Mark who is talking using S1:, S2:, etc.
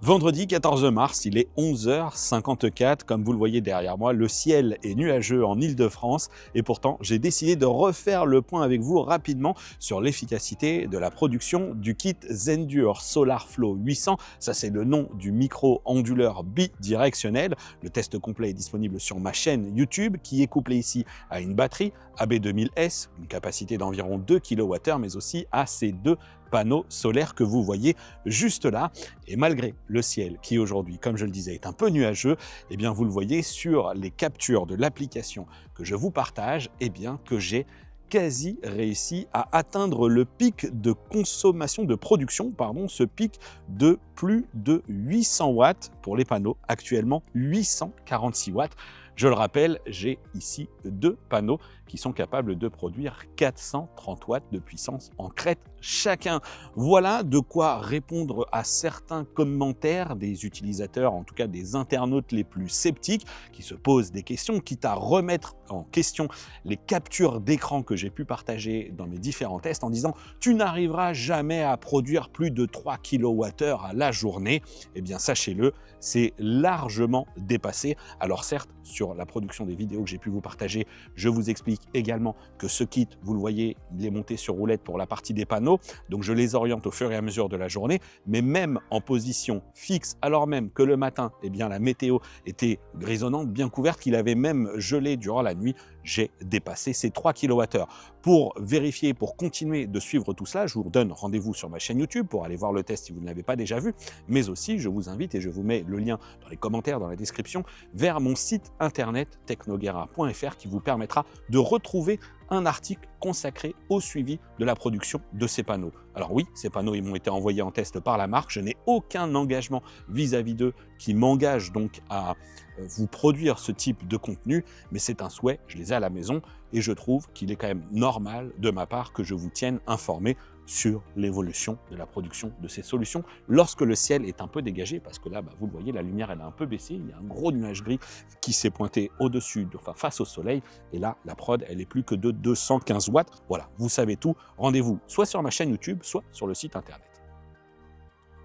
S1: Vendredi 14 mars, il est 11h54. Comme vous le voyez derrière moi, le ciel est nuageux en Île-de-France et pourtant, j'ai décidé de refaire le point avec vous rapidement sur l'efficacité de la production du kit Zendure SolarFlow 800. Ça, c'est le nom du micro onduleur bidirectionnel. Le test complet est disponible sur ma chaîne YouTube qui est couplé ici à une batterie AB2000S, une capacité d'environ 2 kWh, mais aussi à ces deux panneaux solaires que vous voyez juste là. Et malgré le ciel qui aujourd'hui, comme je le disais, est un peu nuageux, eh bien vous le voyez sur les captures de l'application que je vous partage, eh bien que j'ai quasi réussi à atteindre le pic de consommation, de production, pardon, ce pic de plus de 800 watts pour les panneaux, actuellement 846 watts. Je le rappelle, j'ai ici deux panneaux qui sont capables de produire 430 watts de puissance en crête chacun. Voilà de quoi répondre à certains commentaires des utilisateurs, en tout cas des internautes les plus sceptiques, qui se posent des questions, quitte à remettre en question les captures d'écran que j'ai pu partager dans mes différents tests en disant « tu n'arriveras jamais à produire plus de 3 kWh à la journée ». Eh bien, sachez-le, c'est largement dépassé. Alors certes, sur la production des vidéos que j'ai pu vous partager, je vous explique également que ce kit, vous le voyez, il est monté sur roulette pour la partie des panneaux, donc je les oriente au fur et à mesure de la journée, mais même en position fixe, alors même que le matin, eh bien, la météo était grisonnante, bien couverte, qu'il avait même gelé durant la nuit, j'ai dépassé ces 3 kWh. Pour vérifier, pour continuer de suivre tout cela, je vous donne rendez-vous sur ma chaîne YouTube pour aller voir le test si vous ne l'avez pas déjà vu, mais aussi je vous invite, et je vous mets le lien dans les commentaires, dans la description, vers mon site internet technoguerra.fr qui vous permettra de retrouver un article consacré au suivi de la production de ces panneaux. Alors oui, ces panneaux ils m'ont été envoyés en test par la marque, je n'ai aucun engagement vis-à-vis d'eux qui m'engage donc à vous produire ce type de contenu, mais c'est un souhait, je les ai à la maison et je trouve qu'il est quand même normal de ma part que je vous tienne informé sur l'évolution de la production de ces solutions lorsque le ciel est un peu dégagé, parce que là, vous le voyez, la lumière elle a un peu baissé, il y a un gros nuage gris qui s'est pointé au-dessus, enfin face au soleil, et là, la prod, elle est plus que de 215 watts. Voilà, vous savez tout. Rendez-vous soit sur ma chaîne YouTube, soit sur le site internet.